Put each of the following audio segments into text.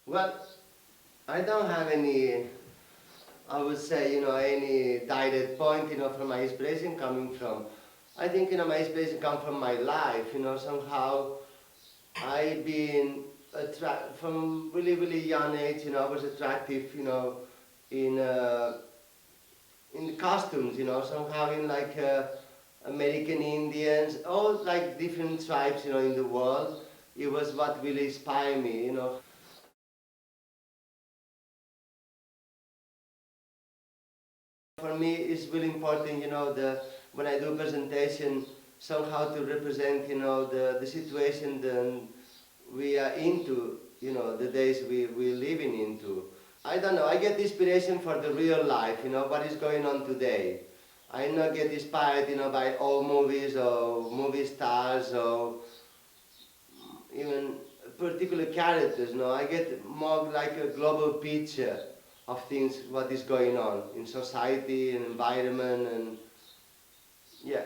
Well, I don't have any, I would say, any direct point, from my inspiration coming from. I think, my inspiration come from my life, somehow I've been from really, really young age, I was attractive, in, uh, in the costumes, somehow in like American Indians, all like different tribes, in the world. It was what really inspired me. For me, it's really important, when I do presentation, somehow to represent, the situation that we are into, the days we're living into. I don't know, I get inspiration for the real life, what is going on today. I not get inspired, by old movies or movie stars or even particular characters, no. I get more like a global picture of things, what is going on in society and environment and yeah.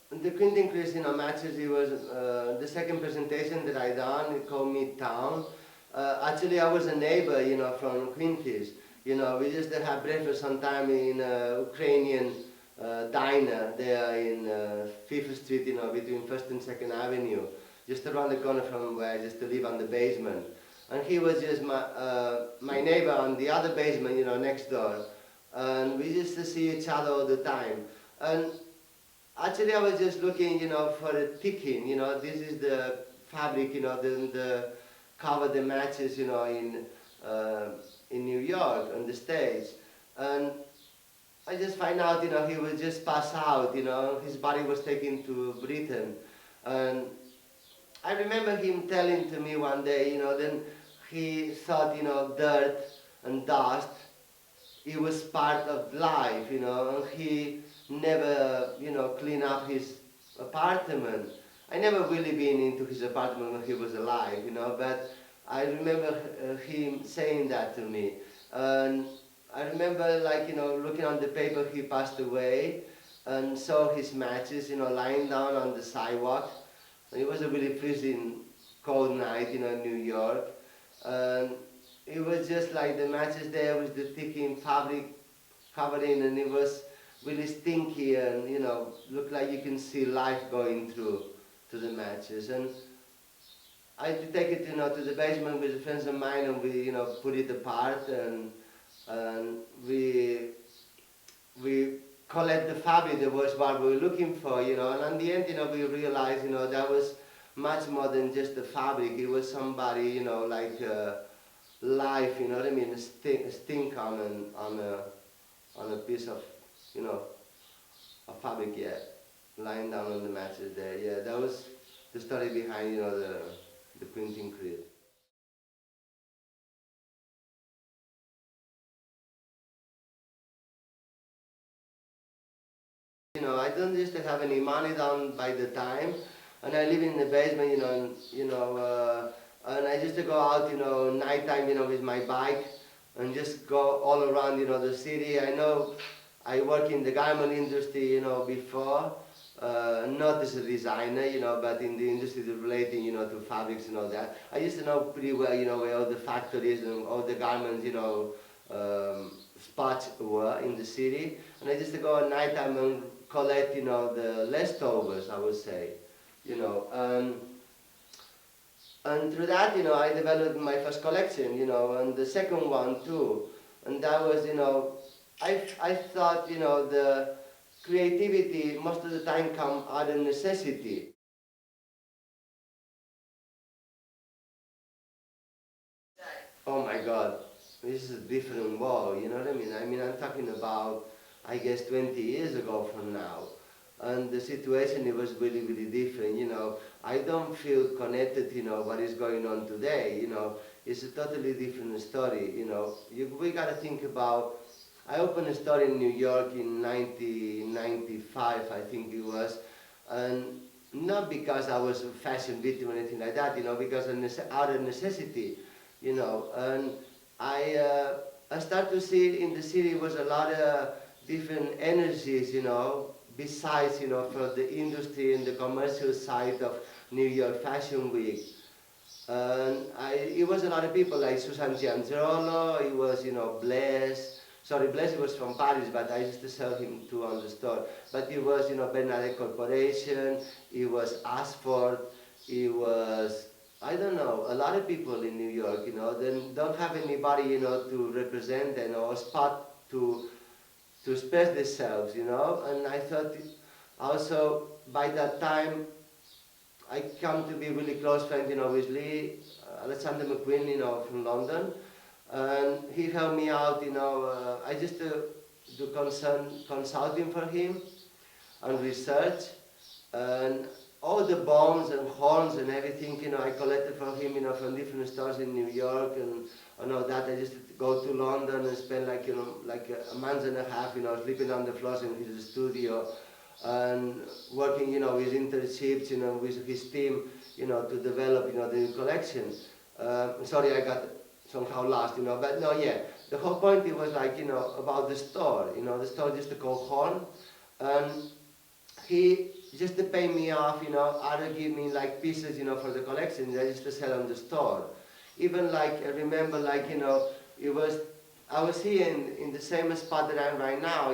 The Quentin Christina matches, it was the second presentation that I done, it called Midtown. Actually, I was a neighbor, from Quintis. We used to have breakfast sometime in Ukrainian diner there in 5th Street, between 1st and 2nd Avenue, just around the corner from where I used to live on the basement. And he was just my neighbor on the other basement, next door. And we used to see each other all the time. And actually, I was just looking, for a ticking. This is the fabric, the cover the matches, in New York and the States. And I just find out, he would just pass out, his body was taken to Britain. And I remember him telling to me one day, then he thought, dirt and dust, it was part of life, and he never, clean up his apartment. I never really been into his apartment when he was alive, but I remember him saying that to me. And I remember, like, looking on the paper, he passed away, and saw his matches, lying down on the sidewalk. And it was a really freezing cold night, in New York. And it was just like the matches there with the ticking fabric covering, and it was really stinky, and looked like you can see life going through to the matches. And I had to take it, to the basement with friends of mine, and we, put it apart, and we collect the fabric that was what we were looking for, and in the end, we realized, that was much more than just the fabric. It was somebody, like life, you know what I mean, a stink on a piece of, you know, of fabric, yeah, lying down on the mattress there. Yeah, that was the story behind, the printing creed. I don't used to have any money down by the time, and I live in the basement, and I used to go out, nighttime, with my bike, and just go all around, the city. I know I work in the garment industry, before, not as a designer, but in the industry relating, to fabrics and all that. I used to know pretty well, where all the factories and all the garments, spots were in the city. And I used to go at night time and collect, the leftovers, I would say, and through that, I developed my first collection, and the second one too. And that was, I thought, the creativity most of the time come out of necessity. Oh my God, this is a different world, you know what I mean? I'm talking about, I guess, 20 years ago from now. And the situation, it was really, really different, I don't feel connected, what is going on today, It's a totally different story, We gotta think about, I opened a store in New York in 1995, I think it was, and not because I was a fashion victim or anything like that, because out of necessity, and I start to see in the city was a lot of different energies, besides, for the industry and the commercial side of New York Fashion Week. And it was a lot of people like Susan Gianzolo, it was, Blaise. Sorry, Blaise was from Paris, but I used to sell him too on the store. But it was, Bernadette Corporation, it was Ashford, it was, I don't know, a lot of people in New York, they don't have anybody, to represent them or a spot to express themselves, And I thought also by that time I come to be really close friends, with Lee, Alexander McQueen, from London, and he helped me out, I just do consulting for him and research, and all the bombs and horns and everything, I collected for him, from different stores in New York, and all that. I just go to London and spend like a month and a half, sleeping on the floors in his studio, and working, with internships, with his team, to develop, the new collection. Sorry, I got somehow lost, but no, yeah. The whole point, it was like, about the store, the store just to go home, and he just to pay me off, either give me like pieces, for the collection, I used to sell on the store. Even like, I remember like, I was here in the same spot that I'm right now,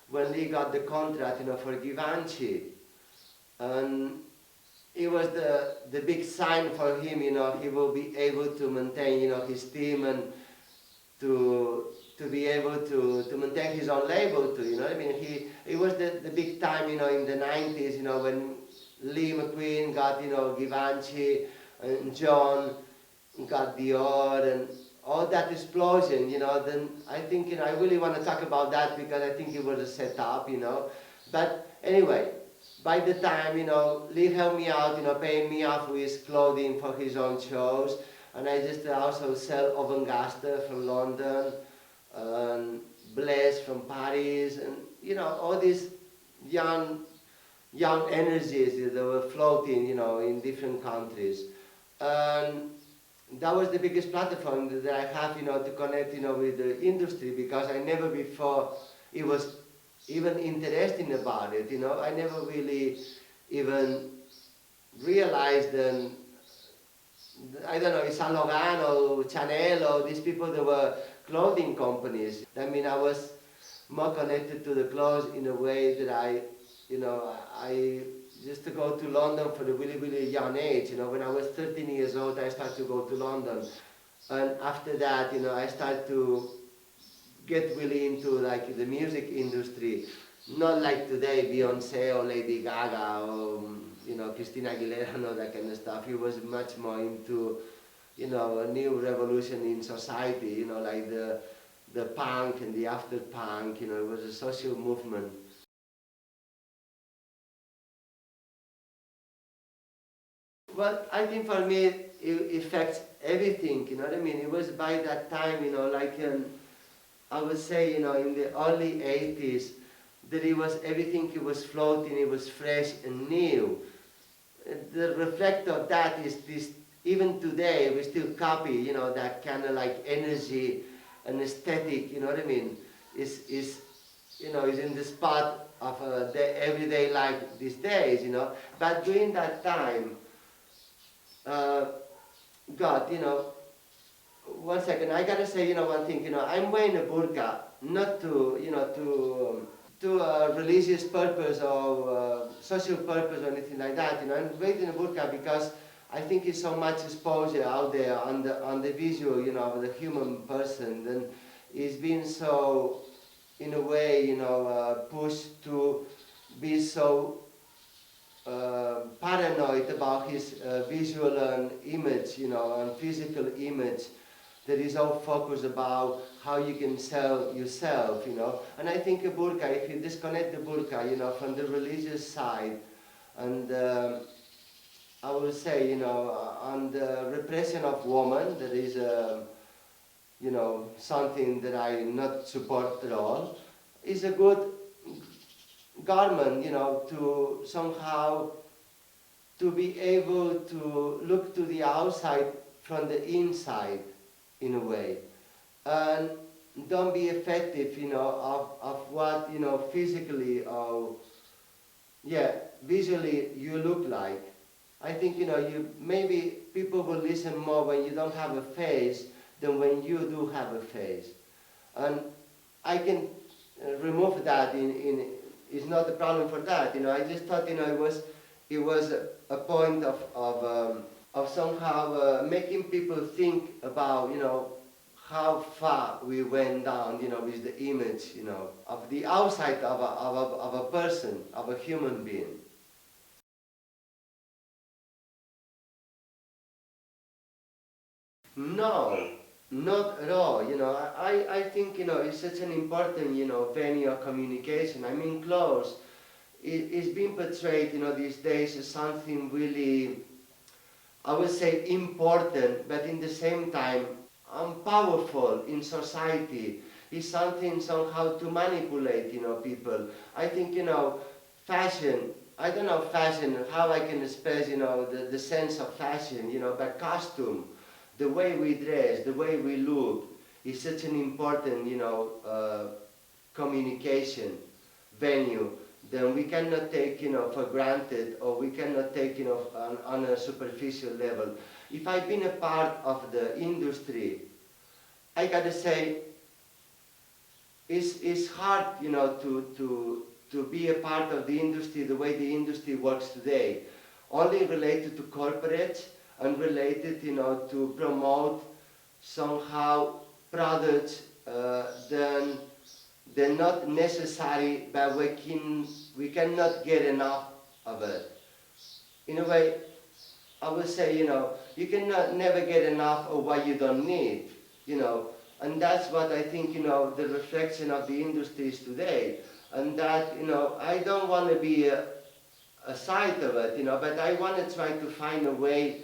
when Lee got the contract, for Givenchy. And it was the big sign for him, he will be able to maintain, his team and to be able to maintain his own label too, I mean, it was the big time, in the 90s, when Lee McQueen got, Givenchy, and John got Dior, and all that explosion, then I think, I really want to talk about that because I think it was a setup, But anyway, by the time, Lee helped me out, paying me off with clothing for his own shows, and I just also sell Avant-Garde from London, and Blaise from Paris, and, all these young energies that were floating, in different countries. And that was the biggest platform that I have, to connect, with the industry, because I never before it was even interesting about it, I never really even realized, and I don't know, Saint Laurent or Chanel or these people that were clothing companies. I mean, I was more connected to the clothes in a way that I used to go to London for a really, really young age. When I was 13 years old, I started to go to London. And after that, I started to get really into like the music industry. Not like today, Beyonce or Lady Gaga or, Christina Aguilera and all that kind of stuff. It was much more into, a new revolution in society, like the punk and the after punk, it was a social movement. Well, I think for me it affects everything, you know what I mean? It was by that time, like I would say, in the early 80s, that it was everything, it was floating, it was fresh and new. The reflect of that is this, even today, we still copy, that kind of like energy and aesthetic, you know what I mean? Is is in the spot of the everyday life these days, But during that time, God, one second, I gotta say, one thing, I'm wearing a burqa, not to a religious purpose or social purpose or anything like that, I'm wearing a burqa because I think it's so much exposure out there on the visual, of the human person, and it's been so, in a way, pushed to be so paranoid about his visual and image, and physical image, that is all focused about how you can sell yourself, And I think a burqa, if you disconnect the burqa, from the religious side, and I would say, on the repression of women, that is, something that I not support at all, is a good garment, to somehow to be able to look to the outside from the inside, in a way. And don't be effective, of what, physically or, yeah, visually you look like. I think, maybe people will listen more when you don't have a face than when you do have a face. And I can remove that it's not a problem for that, I just thought, it was a point of somehow making people think about, how far we went down, with the image, of the outside of a person, of a human being. No, not at all. I think, it's such an important, venue of communication. I mean, clothes is being portrayed, these days as something really, I would say, important, but in the same time, powerful in society. Is something somehow to manipulate, people. I think, fashion, I don't know fashion, how I can express, the sense of fashion, but costume, the way we dress, the way we look, is such an important, communication venue, then we cannot take, for granted, or we cannot take, on a superficial level. If I've been a part of the industry, I gotta say, it's hard, to be a part of the industry the way the industry works today. Only related to corporates and related, to promote somehow products, then they're not necessary, but we cannot get enough of it. In a way, I would say, you cannot never get enough of what you don't need, and that's what I think, the reflection of the industry is today. And that, I don't want to be a side of it, but I want to try to find a way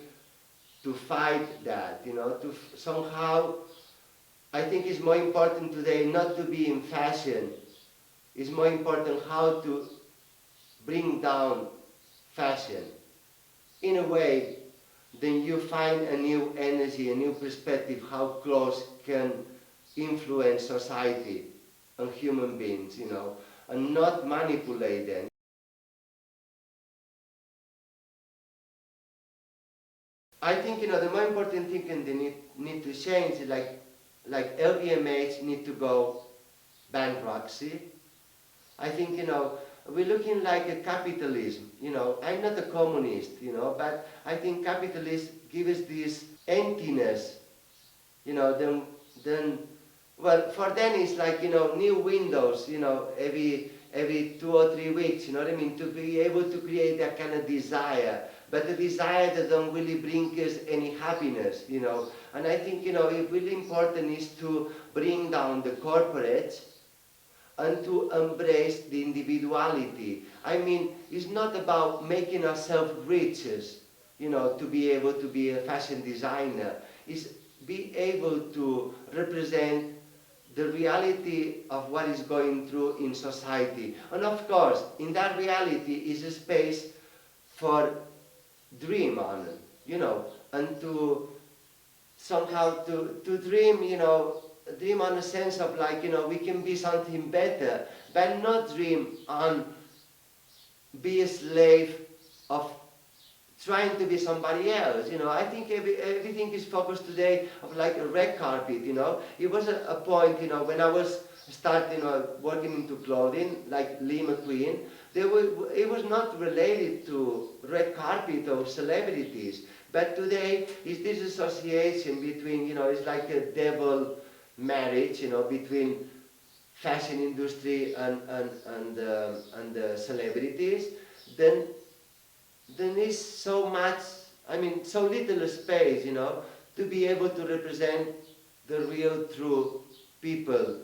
to fight that, to somehow, I think it's more important today not to be in fashion. It's more important how to bring down fashion. In a way, then you find a new energy, a new perspective, how clothes can influence society and human beings, and not manipulate them. I think, the more important thing they need to change is like LVMH need to go bankruptcy. I think, we're looking like a capitalism, I'm not a communist, but I think capitalism gives us this emptiness, then, well, for them it's like, new windows, every 2 or 3 weeks, you know what I mean, to be able to create that kind of desire, but the desire that don't really bring us any happiness, and I think, it's really important is to bring down the corporates and to embrace the individuality. I mean, it's not about making ourselves riches, to be able to be a fashion designer. It's be able to represent the reality of what is going through in society. And of course, in that reality is a space for dream on, and to somehow to dream, dream on a sense of like, we can be something better, but not dream on be a slave of trying to be somebody else. I think everything is focused today of like a red carpet. It was a point, when I was starting working into clothing, like Lee McQueen, it was not related to red carpet or celebrities. But today is this association between, it's like a devil marriage, between fashion industry and celebrities. Then is so much, I mean, so little space, to be able to represent the real, true people.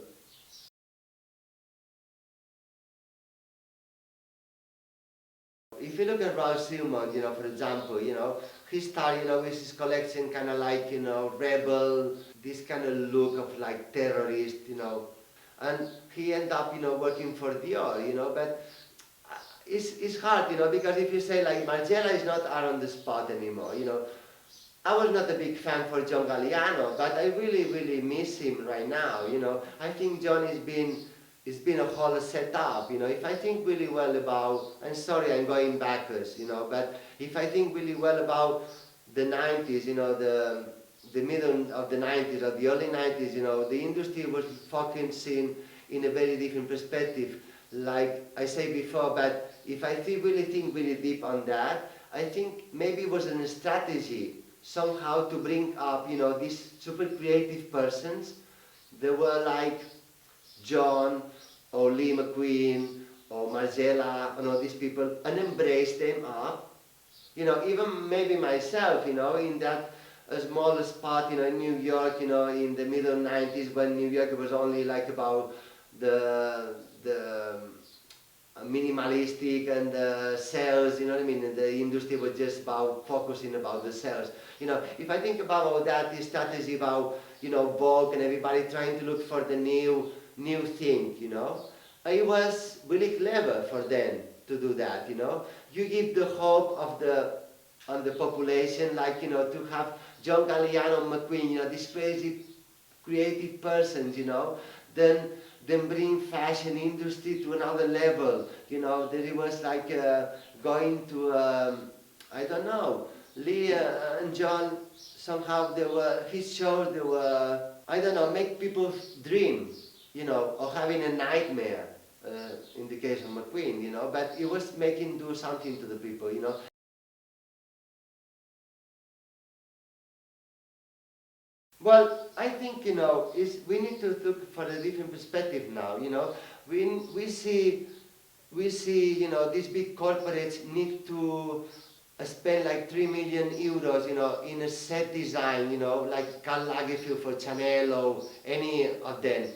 If you look at Ralph Simon, for example, he started, with his collection kind of like, rebel, this kind of look of like terrorist, and he ended up, working for Dior, but it's hard, because if you say like Margiela is not out on the spot anymore, I was not a big fan for John Galliano, but I really, really miss him right now. I think John has been it's been a whole setup. If I think really well about, I'm sorry, I'm going backwards. But if I think really well about the 90s, the middle of the 90s or the early 90s, the industry was focusing in a very different perspective. Like I said before, but if I really think really deep on that, I think maybe it was a strategy somehow to bring up, these super creative persons. They were like John or Lee McQueen or Margella and all these people, and embrace them up. Even maybe myself, in that small spot, in New York, in the middle 90s when New York was only like about the minimalistic and sales, you know what I mean? And the industry was just about focusing about the sales. If I think about all that, this strategy about, Vogue and everybody trying to look for the new thing, it was really clever for them to do that, You give the hope of on the population, like, to have John Galliano McQueen, these crazy creative persons, then bring fashion industry to another level, that it was like going to, I don't know, Lee and John, somehow his shows, they were, I don't know, make people dream, or having a nightmare, in the case of McQueen, but it was making do something to the people. Well, I think, we need to look for a different perspective now, We see, these big corporates need to spend like 3 million euros, in a set design, like Karl Lagerfeld for Chanel or any of them,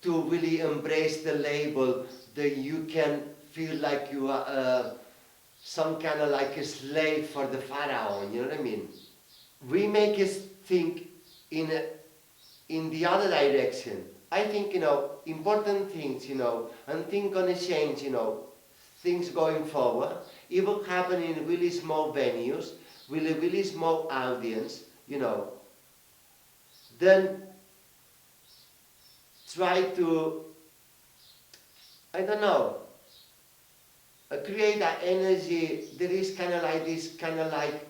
to really embrace the label that you can feel like you are some kind of like a slave for the pharaoh, you know what I mean? We make us think in the other direction. I think, important things, and things gonna change, things going forward. It will happen in really small venues, with a really small audience, Then try to, I don't know, create that energy. There is kind of like this, kind of like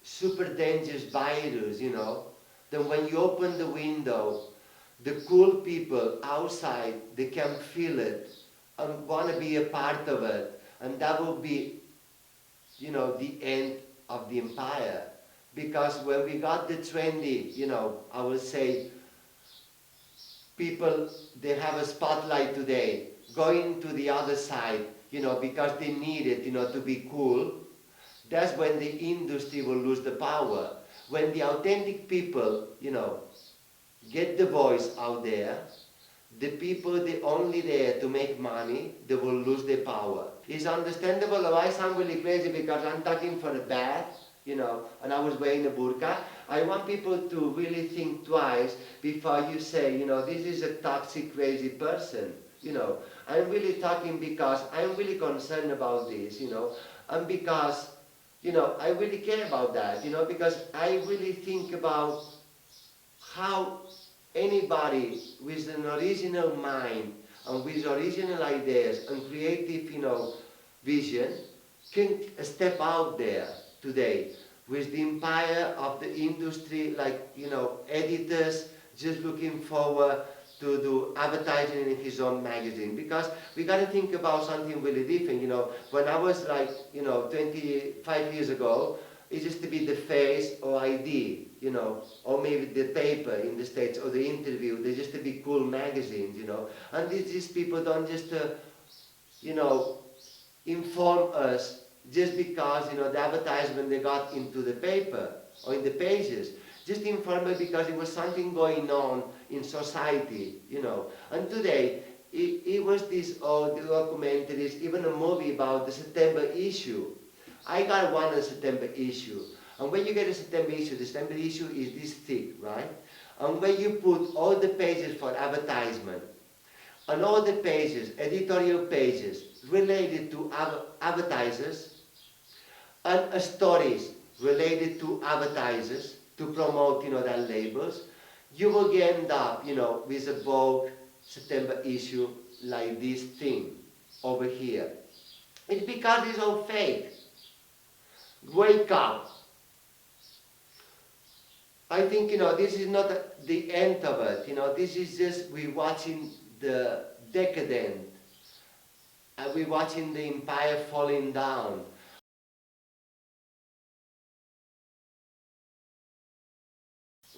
super dangerous virus, Then when you open the window, the cool people outside, they can feel it and want to be a part of it. And that will be, the end of the empire. Because when we got the trendy, I would say, people, they have a spotlight today, going to the other side, because they need it, to be cool. That's when the industry will lose the power. When the authentic people, get the voice out there, the people that only there to make money, they will lose their power. It's understandable why I sound really crazy because I'm talking for a bath, and I was wearing a burqa. I want people to really think twice before you say, this is a toxic, crazy person. I'm really talking because I'm really concerned about this, and because, I really care about that, because I really think about how anybody with an original mind and with original ideas and creative, vision can step out there today with the empire of the industry, like, editors just looking forward to do advertising in his own magazine. Because we got to think about something really different, When I was like, 25 years ago, it used to be the face or ID, or maybe the paper in the States or the interview. They used to be cool magazines, And these people don't just, inform us just because, the advertisement they got into the paper or in the pages. Just inform us because it was something going on in society, And today, it was this old documentaries, even a movie about the September issue. I got one a September issue. And when you get a September issue, the September issue is this thick, right? And when you put all the pages for advertisement, and all the pages, editorial pages, related to advertisers, and stories related to advertisers to promote, their labels, you will end up, with a Vogue September issue like this thing over here. It's because it's all fake. Wake up. I think, this is not the end of it. This is just we're watching the decadent, and we're watching the empire falling down.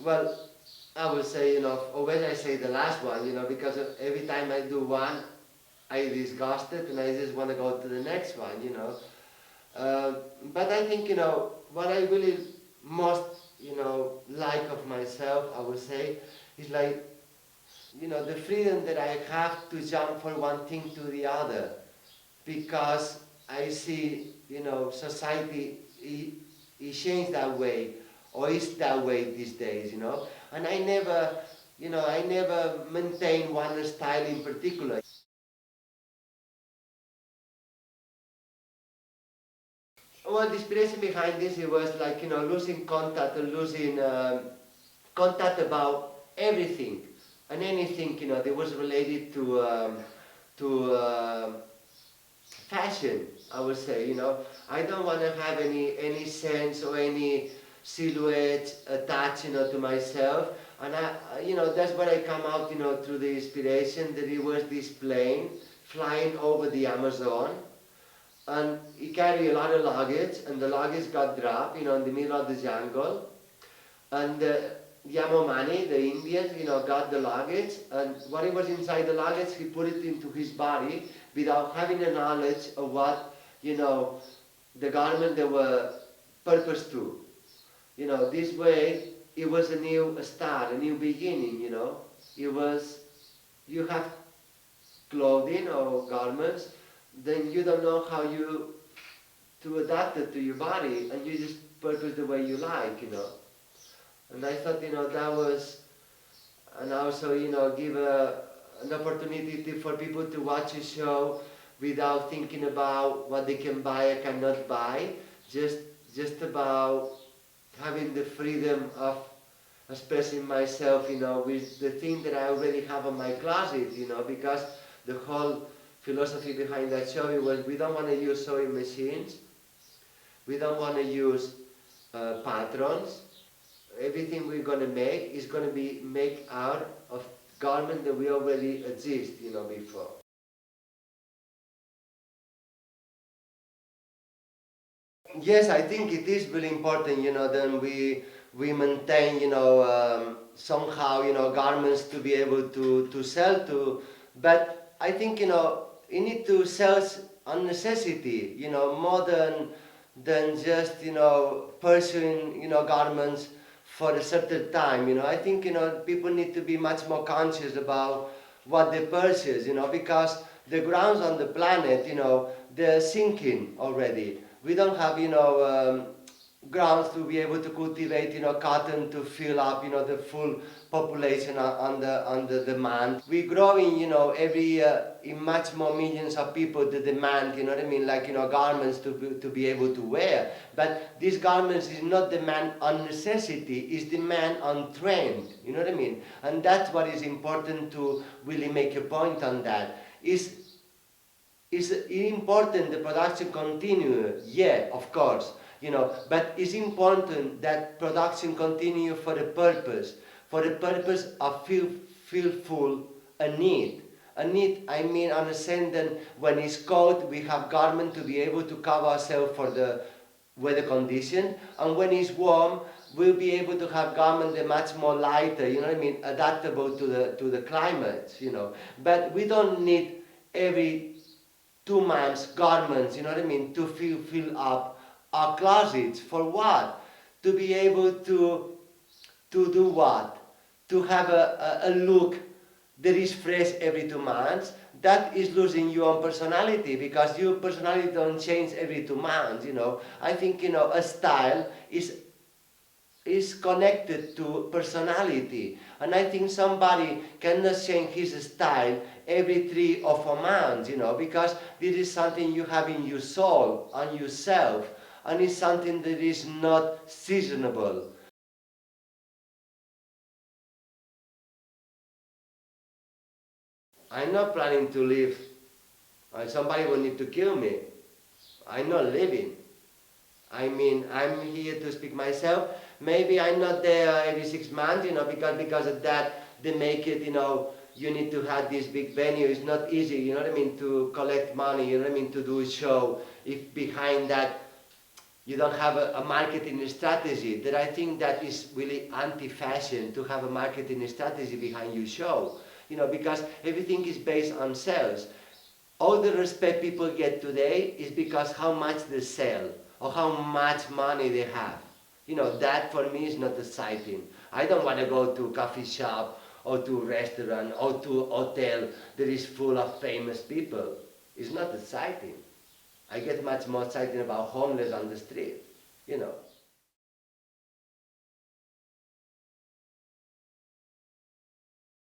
Well, I would say, or when I say the last one, because every time I do one, I disgust it and I just want to go to the next one. But I think, what I really most, like of myself, I would say, is like, the freedom that I have to jump from one thing to the other, because I see, society is changed that way, or is that way these days, and I never maintain one style in particular. Well, the inspiration behind this, it was like, losing contact and losing contact about everything and anything, that was related to fashion, I would say, I don't want to have any sense or any silhouette attached, to myself. And that's where I come out, through the inspiration that it was this plane flying over the Amazon, and he carried a lot of luggage, and the luggage got dropped, in the middle of the jungle. And Yamomani, the Indian, got the luggage, and what was inside the luggage, he put it into his body without having a knowledge of what, the garment they were purposed to. This way, it was a new start, a new beginning, It was, you have clothing or garments, then you don't know how to adapt it to your body, and you just purpose the way you like, And I thought, that was, and also, give an opportunity for people to watch a show without thinking about what they can buy or cannot buy, just about having the freedom of expressing myself, with the thing that I already have in my closet, because the whole philosophy behind that show was we don't want to use sewing machines, we don't want to use patrons. Everything we're going to make is going to be made out of garment that we already exist, before. Yes, I think it is really important, then we maintain, somehow, garments to be able to sell to, but I think, you need to sell on necessity, more than just, pursuing, garments for a certain time, I think, people need to be much more conscious about what they purchase, because the grounds on the planet, they're sinking already. We don't have, grounds to be able to cultivate, cotton to fill up, the full population on the demand. We're growing, every year in much more millions of people the demand, like, garments to be able to wear. But these garments is not demand on necessity, it's demand on trend, And that's what is important to really make a point on that. Is important the production continue? Yeah, of course, but it's important that production continue for the purpose of fulfill a need. A need, I mean, on a sense that when it's cold, we have garment to be able to cover ourselves for the weather condition, and when it's warm, we'll be able to have garment that much more lighter, adaptable to the climate, But we don't need every 2 months garments, to fill up our closets. For what? To be able to do what? To have a look that is fresh every 2 months. That is losing your own personality, because your personality don't change every 2 months, I think, a style is connected to personality. And I think somebody cannot change his style every 3 or 4 months, because this is something you have in your soul, on yourself. and it's something that is not seasonable. I'm not planning to live. Somebody will need to kill me. I'm not living. I mean, I'm here to speak myself. Maybe I'm not there every 6 months, because of that they make it, you need to have this big venue. It's not easy, to collect money, to do a show. If behind that you don't have a marketing strategy, that I think that is really anti-fashion to have a marketing strategy behind your show. Because everything is based on sales. All the respect people get today is because how much they sell or how much money they have. That for me is not exciting. I don't want to go to a coffee shop or to a restaurant or to a hotel that is full of famous people. It's not exciting. I get much more excited about homeless on the street.